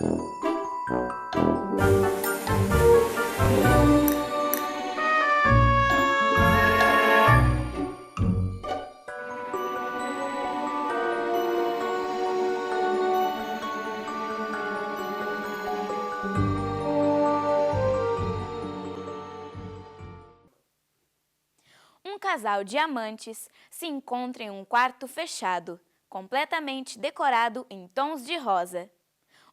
Um casal de amantes se encontra em um quarto fechado, completamente decorado em tons de rosa.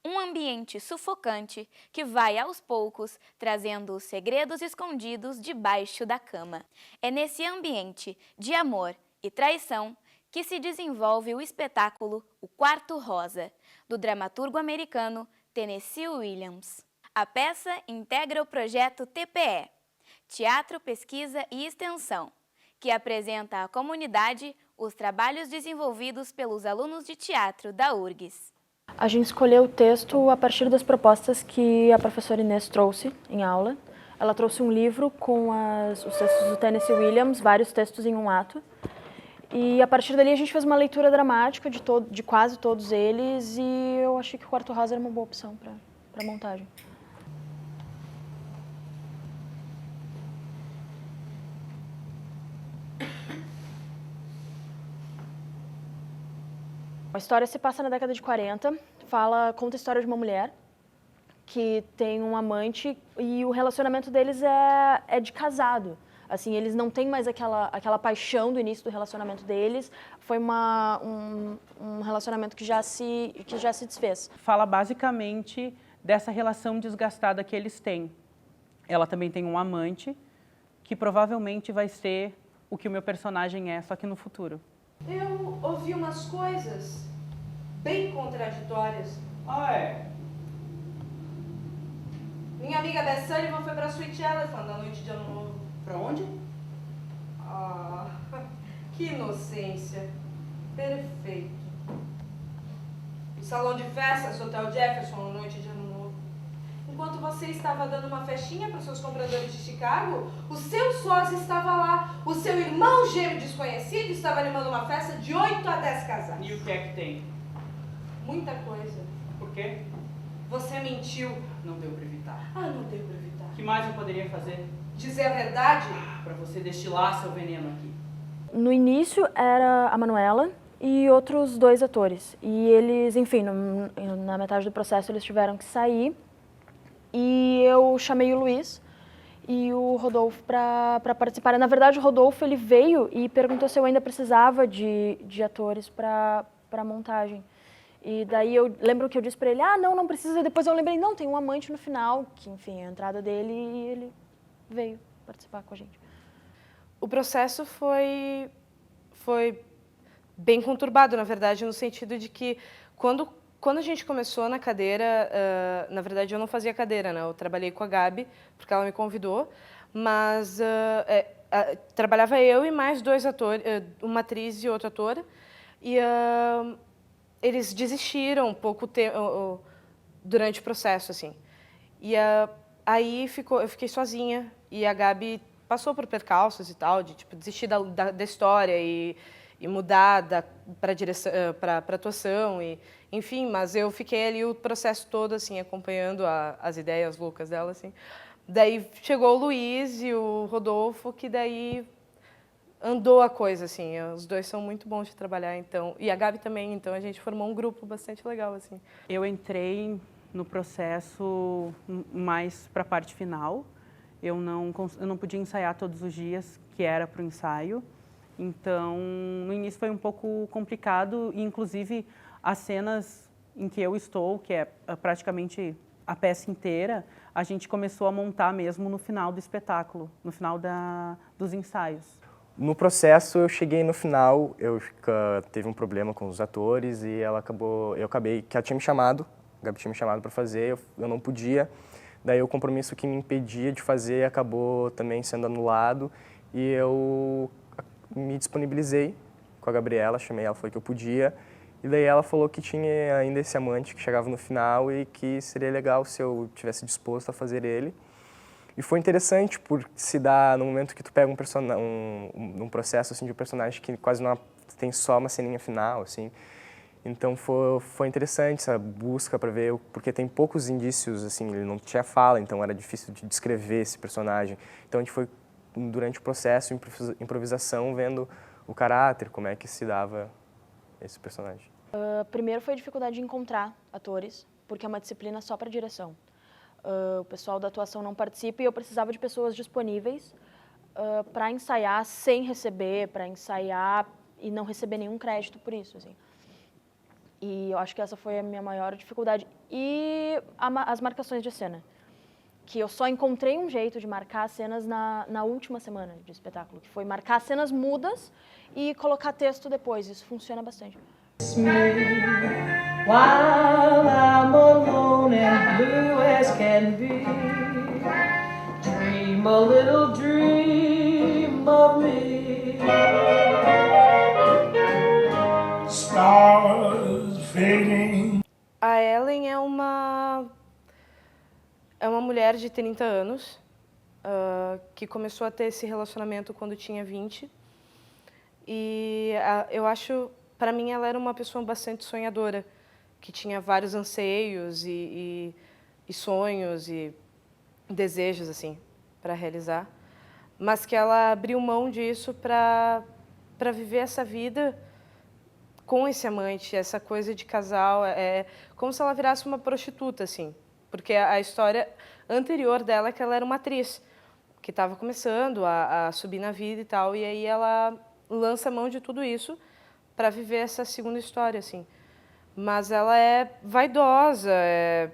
Um ambiente sufocante que vai aos poucos trazendo os segredos escondidos debaixo da cama. É nesse ambiente de amor e traição que se desenvolve o espetáculo O Quarto Rosa, do dramaturgo americano Tennessee Williams. A peça integra o projeto TPE, Teatro, Pesquisa e Extensão, que apresenta à comunidade os trabalhos desenvolvidos pelos alunos de teatro da URGS. A gente escolheu o texto a partir das propostas que a professora Inês trouxe em aula. Ela trouxe um livro com os textos do Tennessee Williams, vários textos em um ato. E a partir dali a gente fez uma leitura dramática de quase todos eles e eu achei que o Quarto Rosa era uma boa opção para a montagem. A história se passa na década de 40, conta a história de uma mulher que tem um amante e o relacionamento deles é de casado. Assim, eles não têm mais aquela paixão do início do relacionamento deles, foi um relacionamento que já se desfez. Fala basicamente dessa relação desgastada que eles têm. Ela também tem um amante, que provavelmente vai ser o que o meu personagem é, só que no futuro. Eu ouvi umas coisas bem contraditórias. Ah, é? Minha amiga Beth Sullivan foi pra Sweet Elephant na noite de Ano Novo. Pra onde? Ah, que inocência. Perfeito. O salão de festas, Hotel Jefferson, na noite de Ano Novo. Enquanto você estava dando uma festinha para os seus compradores de Chicago, o seu sócio estava lá. O seu irmão gêmeo desconhecido estava animando uma festa de 8 a 10 casais. E o que é que tem? Muita coisa. Por quê? Você mentiu. Não deu pra evitar. Ah, não deu pra evitar. O que mais eu poderia fazer? Dizer a verdade? Pra você destilar seu veneno aqui. No início era a Manuela e outros 2 atores. E eles, enfim, na metade do processo eles tiveram que sair. E eu chamei o Luiz e o Rodolfo para participar. Na verdade, o Rodolfo ele veio e perguntou se eu ainda precisava de atores para a montagem. E daí eu lembro que eu disse para ele, não precisa. Depois eu lembrei, não, tem um amante no final, que enfim, a entrada dele, e ele veio participar com a gente. O processo foi bem conturbado, na verdade, no sentido de que quando a gente começou na cadeira, na verdade eu não fazia cadeira, né? Eu trabalhei com a Gabi, porque ela me convidou, mas trabalhava eu e mais 2 atores, uma atriz e outra atora, e eles desistiram um pouco durante o processo, assim. E aí eu fiquei sozinha, e a Gabi passou por percalços e tal, de tipo, desistir da história e mudar para atuação, enfim, mas eu fiquei ali o processo todo, assim, acompanhando as ideias loucas dela, assim. Daí chegou o Luiz e o Rodolfo, que daí andou a coisa, assim, os 2 são muito bons de trabalhar, então, e a Gabi também, então a gente formou um grupo bastante legal, assim. Eu entrei no processo mais para a parte final. Eu não podia ensaiar todos os dias, que era para o ensaio. Então, no início foi um pouco complicado, e inclusive as cenas em que eu estou, que é praticamente a peça inteira, a gente começou a montar mesmo no final do espetáculo, no final dos ensaios. No processo, eu cheguei no final, teve um problema com os atores e que ela tinha me chamado, a Gabi tinha me chamado para fazer, eu não podia. Daí o compromisso que me impedia de fazer acabou também sendo anulado e eu me disponibilizei com a Gabriela, chamei ela, falei que eu podia. E daí ela falou que tinha ainda esse amante que chegava no final e que seria legal se eu tivesse disposto a fazer ele. E foi interessante por se dar no momento que tu pega um processo assim, de um personagem que quase não tem só uma ceninha final, assim. Então foi interessante essa busca para ver, porque tem poucos indícios, assim, ele não tinha fala, então era difícil de descrever esse personagem. Então a gente foi, durante o processo, improvisação, vendo o caráter, como é que se dava esse personagem. Primeiro foi a dificuldade de encontrar atores, porque é uma disciplina só para direção. O pessoal da atuação não participa e eu precisava de pessoas disponíveis para ensaiar sem receber, para ensaiar e não receber nenhum crédito por isso, assim. E eu acho que essa foi a minha maior dificuldade. E as marcações de cena, que eu só encontrei um jeito de marcar cenas na última semana de espetáculo, que foi marcar cenas mudas e colocar texto depois. Isso funciona bastante. While I'm alone and blue as can be, dream a little dream of me. Stars fading. A Ellen é uma mulher de 30 anos que começou a ter esse relacionamento quando tinha 20. E eu acho, para mim, ela era uma pessoa bastante sonhadora, que tinha vários anseios e sonhos e desejos assim para realizar, mas que ela abriu mão disso para viver essa vida com esse amante, essa coisa de casal. É como se ela virasse uma prostituta, assim, porque a história anterior dela é que ela era uma atriz que estava começando a subir na vida e tal, e aí ela lança mão de tudo isso para viver essa segunda história, assim. Mas ela é vaidosa, é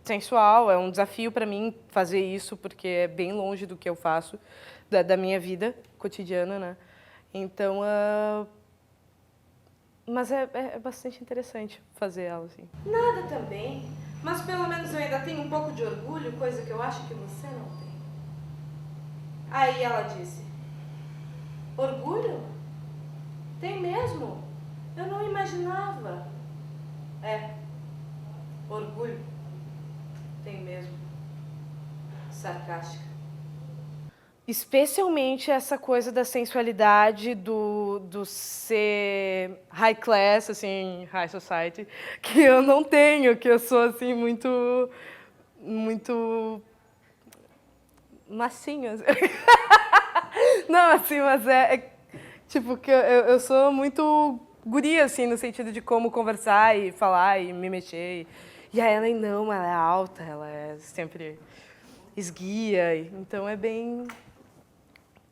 sensual, é um desafio para mim fazer isso, porque é bem longe do que eu faço, da minha vida cotidiana, né? Então, mas é bastante interessante fazer ela, assim. Nada também, mas pelo menos eu ainda tenho um pouco de orgulho, coisa que eu acho que você não tem. Aí ela disse, orgulho? Tem mesmo? Eu não imaginava. Orgulho. Tem mesmo. Sarcástica. Especialmente essa coisa da sensualidade, do ser high class, assim, high society, que eu não tenho, que eu sou, assim, muito massinha. Não, assim, mas tipo, que eu sou muito guria, assim, no sentido de como conversar e falar e me mexer. E a Ellen não, ela é alta, ela é sempre esguia, então é bem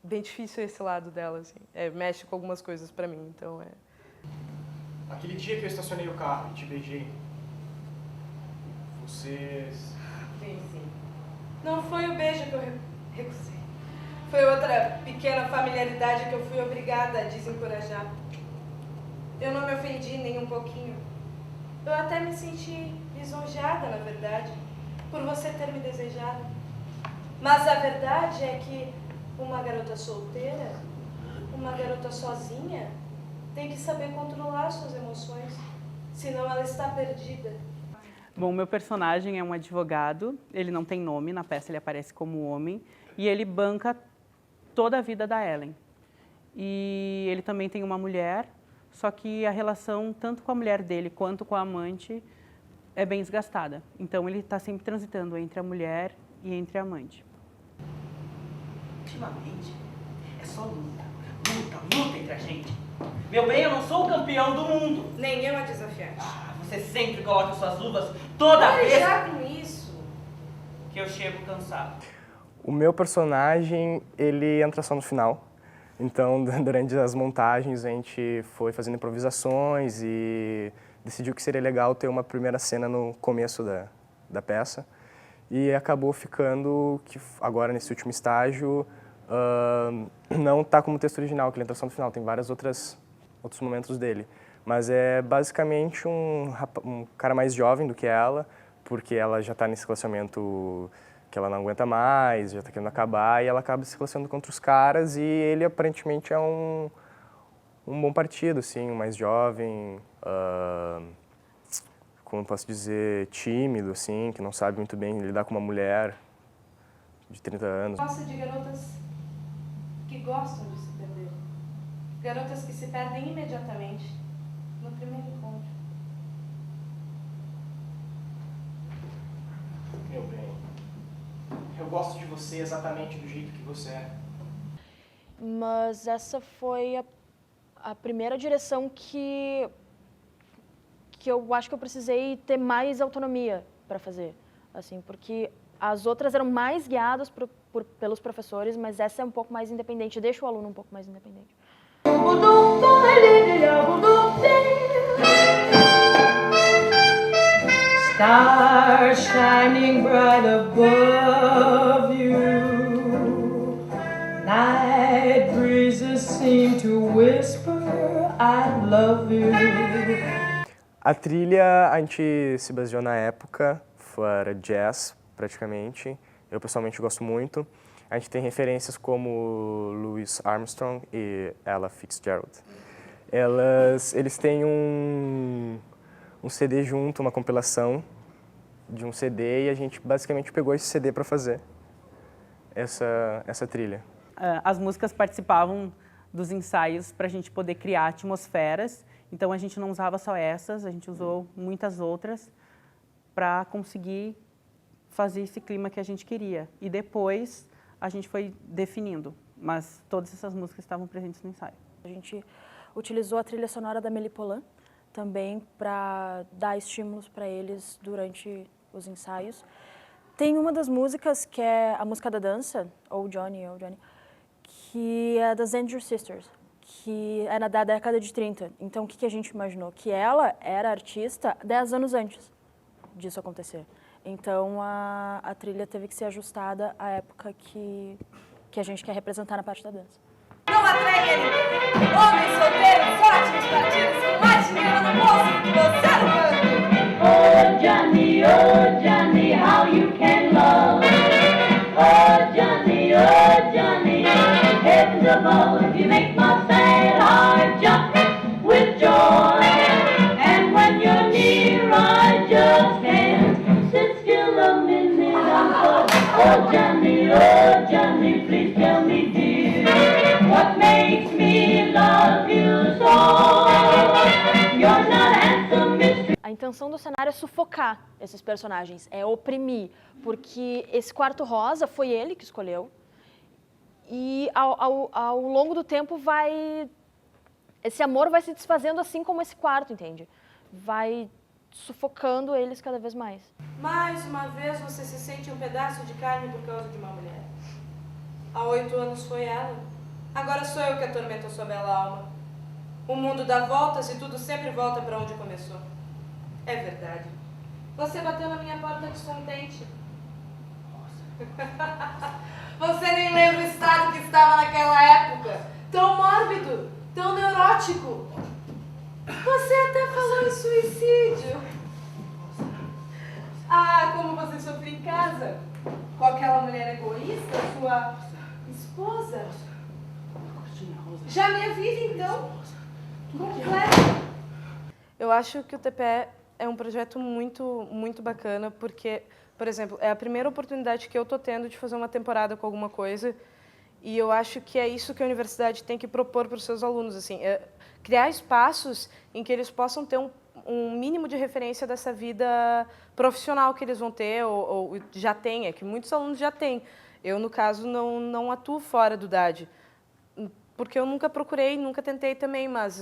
difícil esse lado dela, assim. Mexe com algumas coisas pra mim, então Aquele dia que eu estacionei o carro e te beijei, você... Sim. Não foi o beijo que eu recusei. Foi outra pequena familiaridade que eu fui obrigada a desencorajar. Eu não me ofendi nem um pouquinho. Eu até me senti lisonjeada, na verdade, por você ter me desejado. Mas a verdade é que uma garota solteira, uma garota sozinha, tem que saber controlar suas emoções, senão ela está perdida. Bom, meu personagem é um advogado, ele não tem nome, na peça ele aparece como homem, e ele banca toda a vida da Ellen. E ele também tem uma mulher, só que a relação, tanto com a mulher dele quanto com a amante, é bem desgastada. Então ele está sempre transitando entre a mulher e entre a amante. Ultimamente, é só luta entre a gente. Meu bem, eu não sou o campeão do mundo. Nem eu a desafiante. Você sempre coloca suas luvas toda Pare vez já com isso. que eu chego cansado. O meu personagem, ele entra só no final. Então, durante as montagens, a gente foi fazendo improvisações e decidiu que seria legal ter uma primeira cena no começo da peça. E acabou ficando que agora, nesse último estágio, não está como texto original, que ele entra só no final. Tem outros momentos dele. Mas é basicamente um cara mais jovem do que ela, porque ela já está nesse relacionamento que ela não aguenta mais, já está querendo acabar, e ela acaba se relacionando com outros caras, e ele aparentemente é um bom partido, assim, um mais jovem, como posso dizer, tímido, assim, que não sabe muito bem lidar com uma mulher de 30 anos. Gosta de garotas que gostam de se perder. Garotas que se perdem imediatamente no primeiro encontro. Eu gosto de você exatamente do jeito que você é. Mas essa foi a primeira direção que eu acho que eu precisei ter mais autonomia para fazer, assim, porque as outras eram mais guiadas pelos professores, mas essa é um pouco mais independente, deixa o aluno um pouco mais independente. Stars shining bright above you, night breezes seem to whisper I love you. A trilha, a gente se baseou na época, era jazz praticamente. Eu pessoalmente gosto muito. A gente tem referências como Louis Armstrong e Ella Fitzgerald. Eles têm um CD junto, uma compilação de um CD, e a gente basicamente pegou esse CD para fazer essa trilha. As músicas participavam dos ensaios para a gente poder criar atmosferas, então a gente não usava só essas, a gente usou muitas outras para conseguir fazer esse clima que a gente queria. E depois a gente foi definindo, mas todas essas músicas estavam presentes no ensaio. A gente utilizou a trilha sonora da Amélie Poulain também para dar estímulos para eles durante os ensaios. Tem uma das músicas que é a música da dança, Oh Johnny, que é das Andrews Sisters, que é da década de 30. Então, o que a gente imaginou? Que ela era artista 10 anos antes disso acontecer. Então, a trilha teve que ser ajustada à época que a gente quer representar na parte da dança. Não atrai ele! Homens solteiros, ótimos partidos, com mais dinheiro no bolso do que você no banco! Oh Johnny, how you can love! Oh Johnny, heavens above, you make my sad heart jump with joy. And when you're near, I just can't sit still a minute. I'm so, oh Johnny, please tell me, dear, what makes me love you so? You're not handsome, Mr. A intenção do cenário é sufocar esses personagens, é oprimir, porque esse quarto rosa foi ele que escolheu e ao longo do tempo esse amor vai se desfazendo assim como esse quarto, entende? Vai sufocando eles cada vez mais. Mais uma vez você se sente um pedaço de carne por causa de uma mulher. Há 8 anos foi ela. Agora sou eu que atormento a sua bela alma. O mundo dá voltas e tudo sempre volta para onde começou. É verdade. Você bateu na minha porta descontente. Você nem lembra o estado que estava naquela época. Tão mórbido, tão neurótico. Você até falou em suicídio. Ah, como você sofreu em casa. Com aquela mulher egoísta, sua esposa. Já minha vida, então, completa. Eu acho que o TPE é um projeto muito bacana, porque, por exemplo, é a primeira oportunidade que eu estou tendo de fazer uma temporada com alguma coisa, e eu acho que é isso que a universidade tem que propor para os seus alunos, assim, criar espaços em que eles possam ter um mínimo de referência dessa vida profissional que eles vão ter, ou já têm, é que muitos alunos já têm. Eu, no caso, não atuo fora do DAD, porque eu nunca procurei, nunca tentei também, mas,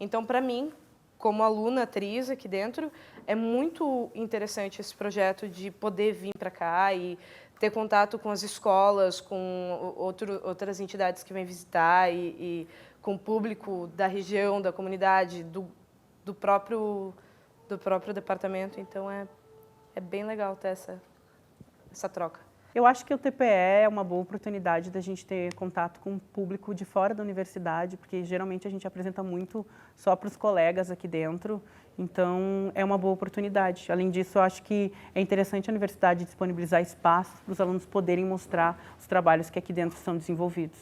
então, para mim, como aluna, atriz aqui dentro, é muito interessante esse projeto de poder vir para cá e ter contato com as escolas, com outras entidades que vêm visitar e com o público da região, da comunidade, do próprio departamento. Então, é bem legal ter essa troca. Eu acho que o TPE é uma boa oportunidade da gente ter contato com o público de fora da universidade, porque geralmente a gente apresenta muito só para os colegas aqui dentro, então é uma boa oportunidade. Além disso, eu acho que é interessante a universidade disponibilizar espaços para os alunos poderem mostrar os trabalhos que aqui dentro são desenvolvidos.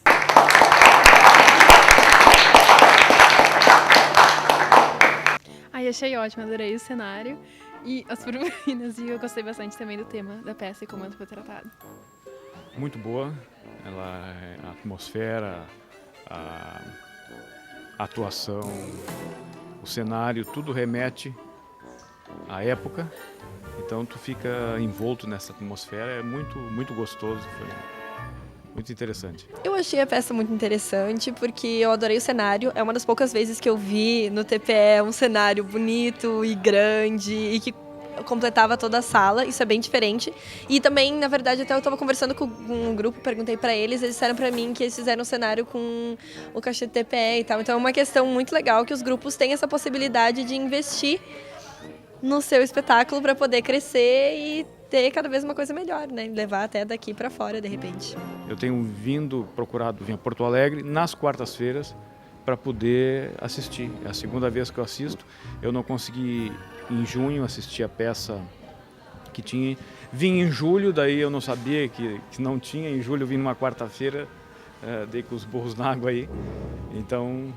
Ai, achei ótimo, adorei o cenário e as purpurinas, e eu gostei bastante também do tema da peça e como ela foi tratada. Muito boa, a atmosfera, a atuação, o cenário, tudo remete à época Então tu fica envolto nessa atmosfera, é muito gostoso, foi muito interessante. Eu achei a peça muito interessante porque eu adorei o cenário. É uma das poucas vezes que eu vi no TPE um cenário bonito e grande e que completava toda a sala. Isso é bem diferente. E também, na verdade, até eu estava conversando com um grupo, perguntei para eles, eles disseram para mim que eles fizeram um cenário com o cachê do TPE e tal. Então é uma questão muito legal que os grupos têm essa possibilidade de investir no seu espetáculo para poder crescer e ter cada vez uma coisa melhor, né? Levar até daqui para fora, de repente. Eu tenho procurado vir a Porto Alegre nas quartas-feiras para poder assistir. É a segunda vez que eu assisto. Eu não consegui, em junho, assistir a peça que tinha. Vim em julho, daí eu não sabia que não tinha. Em julho eu vim numa quarta-feira, dei com os burros na água aí. Então,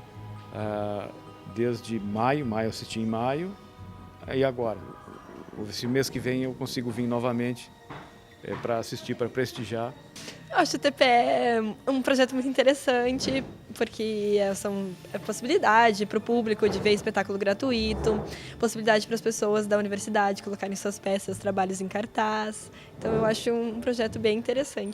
desde maio eu assisti em maio. E agora, esse mês que vem eu consigo vir novamente para assistir, para prestigiar. Eu acho o TPE um projeto muito interessante, porque são possibilidade para o público de ver espetáculo gratuito, possibilidade para as pessoas da universidade colocarem suas peças, trabalhos em cartaz. Então eu acho um projeto bem interessante.